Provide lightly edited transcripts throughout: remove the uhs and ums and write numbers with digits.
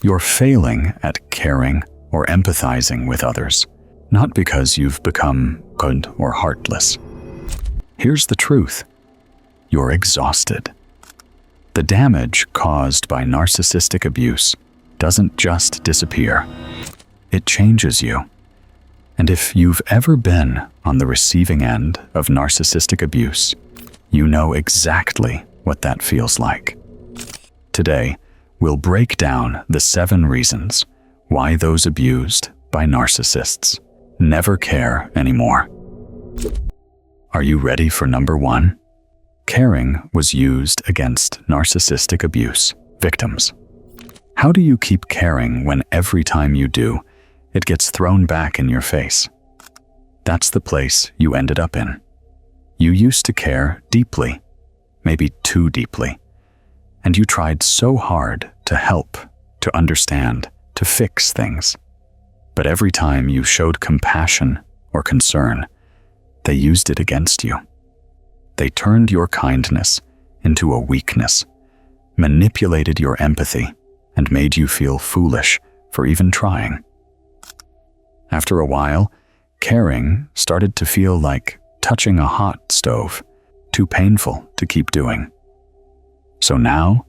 You're failing at caring or empathizing with others, not because you've become good or heartless. Here's the truth. You're exhausted. The damage caused by narcissistic abuse doesn't just disappear. It changes you. And if you've ever been on the receiving end of narcissistic abuse, you know exactly what that feels like. Today, we'll break down the 7 reasons why those abused by narcissists never care anymore. Are you ready for number 1? Caring was used against narcissistic abuse victims. How do you keep caring when every time you do, it gets thrown back in your face? That's the place you ended up in. You used to care deeply, maybe too deeply, and you tried so hard to help, to understand, to fix things. But every time you showed compassion or concern, they used it against you. They turned your kindness into a weakness, manipulated your empathy, and made you feel foolish for even trying. After a while, caring started to feel like touching a hot stove, too painful to keep doing. So now,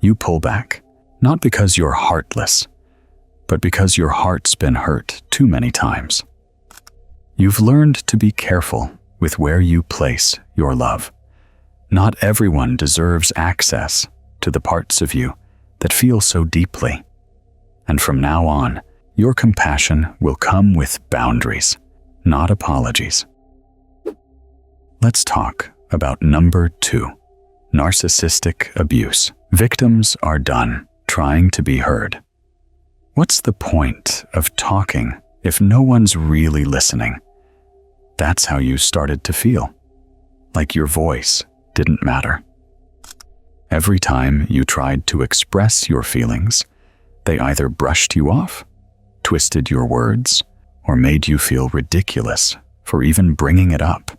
you pull back, not because you're heartless, but because your heart's been hurt too many times. You've learned to be careful with where you place your love. Not everyone deserves access to the parts of you that feel so deeply. And from now on, your compassion will come with boundaries, not apologies. Let's talk about number 2, narcissistic abuse. Victims are done trying to be heard. What's the point of talking if no one's really listening? That's how you started to feel, like your voice didn't matter. Every time you tried to express your feelings, they either brushed you off, twisted your words, or made you feel ridiculous for even bringing it up.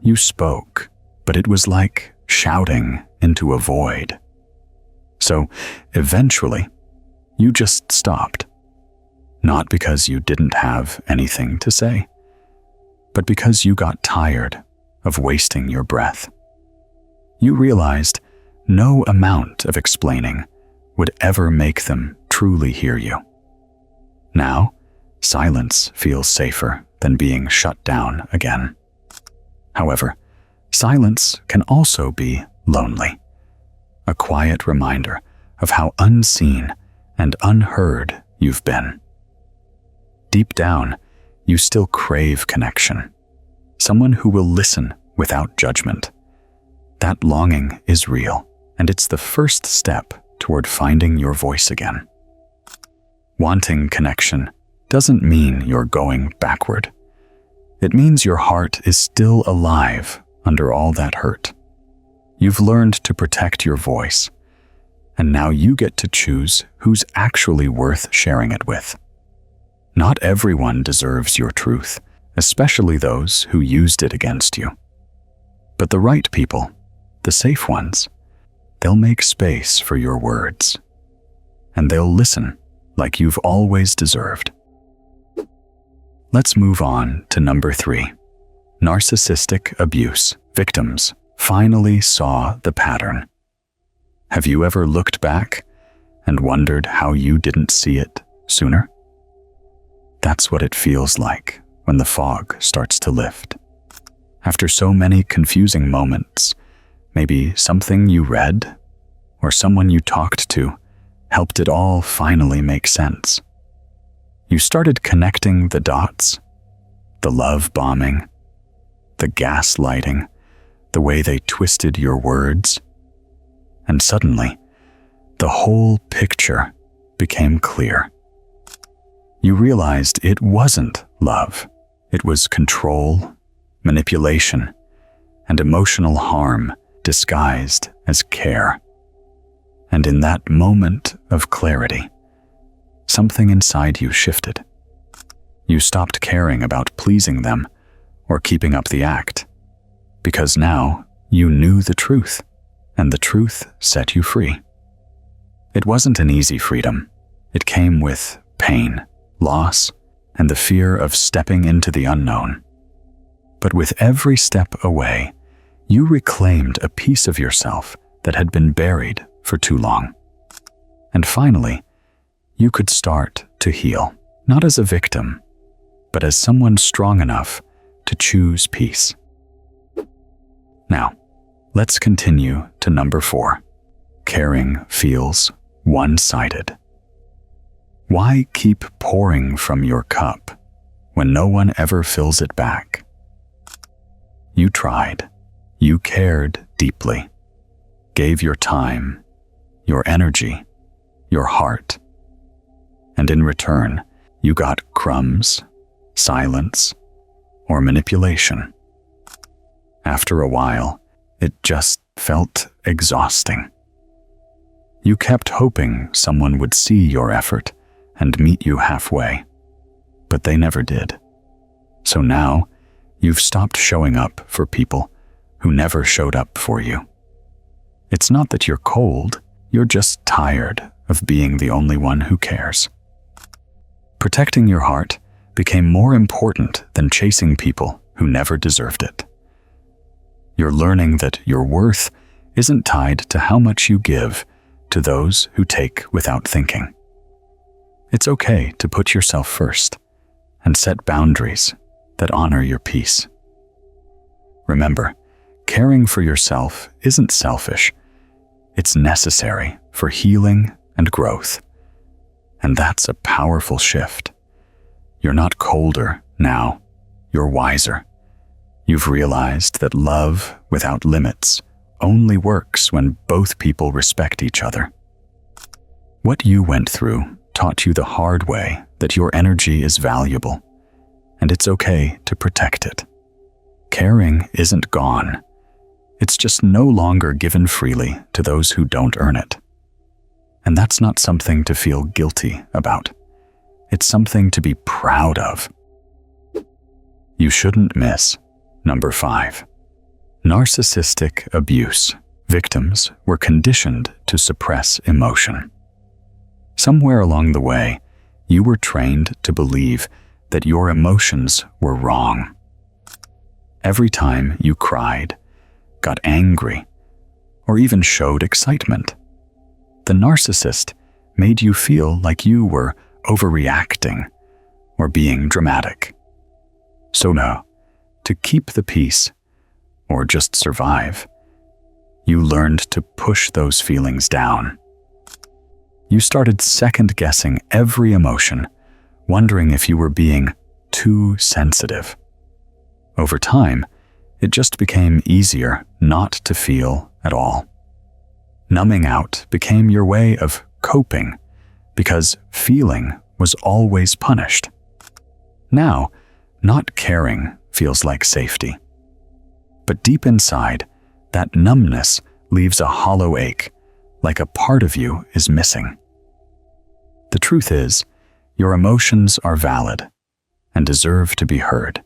You spoke, but it was like shouting into a void. So eventually, you just stopped. Not because you didn't have anything to say, but because you got tired of wasting your breath. You realized no amount of explaining would ever make them truly hear you. Now, silence feels safer than being shut down again. However, silence can also be lonely, a quiet reminder of how unseen and unheard you've been. Deep down, you still crave connection, someone who will listen without judgment. That longing is real, and it's the first step toward finding your voice again. Wanting connection doesn't mean you're going backward. It means your heart is still alive under all that hurt. You've learned to protect your voice, and now you get to choose who's actually worth sharing it with. Not everyone deserves your truth, especially those who used it against you. But the right people, the safe ones, they'll make space for your words, and they'll listen like you've always deserved. Let's move on to number 3. Narcissistic abuse victims finally saw the pattern. Have you ever looked back and wondered how you didn't see it sooner? That's what it feels like when the fog starts to lift. After so many confusing moments, maybe something you read or someone you talked to helped it all finally make sense. You started connecting the dots, the love bombing, the gaslighting, the way they twisted your words, and suddenly, the whole picture became clear. You realized it wasn't love. It was control, manipulation, and emotional harm disguised as care. And in that moment of clarity, something inside you shifted. You stopped caring about pleasing them or keeping up the act, because now you knew the truth, and the truth set you free. It wasn't an easy freedom. It came with pain, loss, and the fear of stepping into the unknown. But with every step away, you reclaimed a piece of yourself that had been buried for too long. And finally, you could start to heal, not as a victim, but as someone strong enough to choose peace. Now, let's continue to number 4. Caring feels one-sided. Why keep pouring from your cup when no one ever fills it back? You tried. You cared deeply, gave your time, your energy, your heart. And in return, you got crumbs, silence, or manipulation. After a while, it just felt exhausting. You kept hoping someone would see your effort and meet you halfway, but they never did. So now, you've stopped showing up for people who never showed up for you. It's not that you're cold, you're just tired of being the only one who cares. Protecting your heart became more important than chasing people who never deserved it. You're learning that your worth isn't tied to how much you give to those who take without thinking. It's okay to put yourself first and set boundaries that honor your peace. Remember, caring for yourself isn't selfish. It's necessary for healing and growth. And that's a powerful shift. You're not colder now, you're wiser. You've realized that love without limits only works when both people respect each other. What you went through taught you the hard way that your energy is valuable, and it's okay to protect it. Caring isn't gone. It's just no longer given freely to those who don't earn it. And that's not something to feel guilty about. It's something to be proud of. You shouldn't miss number 5. Narcissistic abuse. Victims were conditioned to suppress emotion. Somewhere along the way, you were trained to believe that your emotions were wrong. Every time you cried, got angry, or even showed excitement, the narcissist made you feel like you were overreacting or being dramatic. So now, to keep the peace, or just survive, you learned to push those feelings down. You started second-guessing every emotion, wondering if you were being too sensitive. Over time, it just became easier not to feel at all. Numbing out became your way of coping because feeling was always punished. Now, not caring feels like safety. But deep inside, that numbness leaves a hollow ache, like a part of you is missing. The truth is, your emotions are valid and deserve to be heard,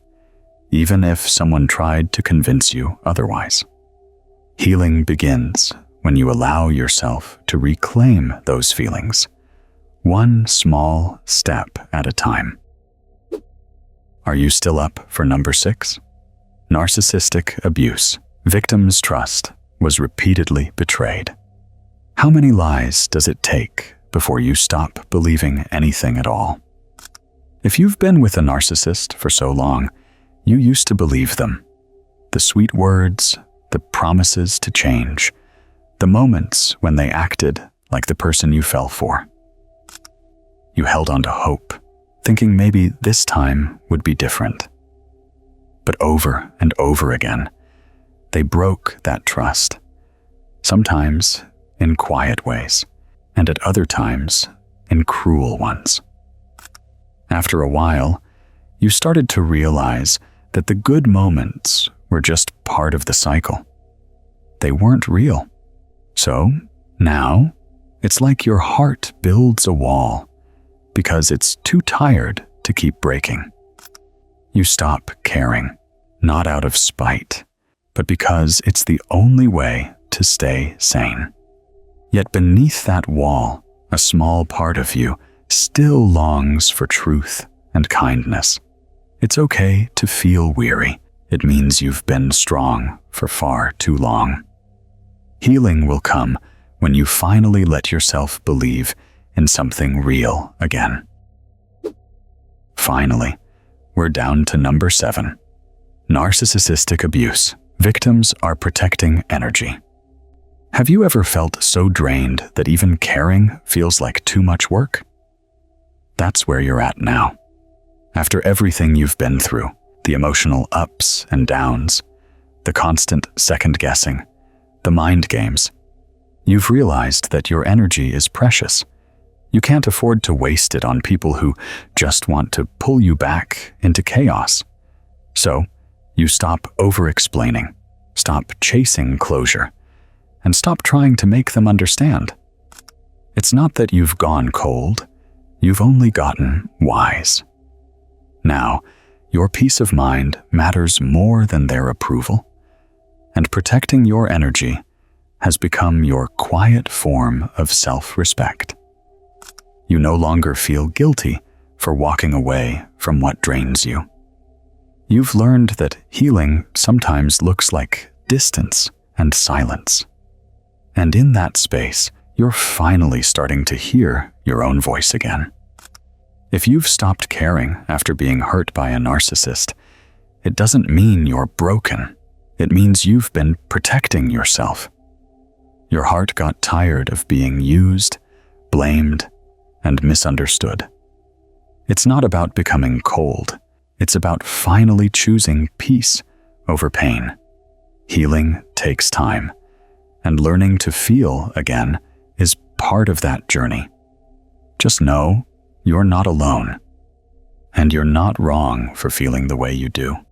even if someone tried to convince you otherwise. Healing begins when you allow yourself to reclaim those feelings, one small step at a time. Are you still up for number 6? Narcissistic abuse. Victim's trust was repeatedly betrayed. How many lies does it take before you stop believing anything at all? If you've been with a narcissist for so long, you used to believe them. The sweet words, the promises to change, the moments when they acted like the person you fell for. You held on to hope, thinking maybe this time would be different. But over and over again, they broke that trust, sometimes in quiet ways, and at other times in cruel ones. After a while, you started to realize that the good moments were just part of the cycle. They weren't real. So now, it's like your heart builds a wall because it's too tired to keep breaking. You stop caring, not out of spite, but because it's the only way to stay sane. Yet beneath that wall, a small part of you still longs for truth and kindness. It's okay to feel weary. It means you've been strong for far too long. Healing will come when you finally let yourself believe in something real again. Finally, we're down to number 7. Narcissistic abuse. Victims are protecting energy. Have you ever felt so drained that even caring feels like too much work? That's where you're at now. After everything you've been through, the emotional ups and downs, the constant second-guessing, the mind games, you've realized that your energy is precious. You can't afford to waste it on people who just want to pull you back into chaos. So, you stop over-explaining, stop chasing closure, and stop trying to make them understand. It's not that you've gone cold, you've only gotten wise. Now, your peace of mind matters more than their approval, and protecting your energy has become your quiet form of self-respect. You no longer feel guilty for walking away from what drains you. You've learned that healing sometimes looks like distance and silence. And in that space, you're finally starting to hear your own voice again. If you've stopped caring after being hurt by a narcissist, it doesn't mean you're broken. It means you've been protecting yourself. Your heart got tired of being used, blamed, and misunderstood. It's not about becoming cold. It's about finally choosing peace over pain. Healing takes time, and learning to feel again is part of that journey. Just know you're not alone, and you're not wrong for feeling the way you do.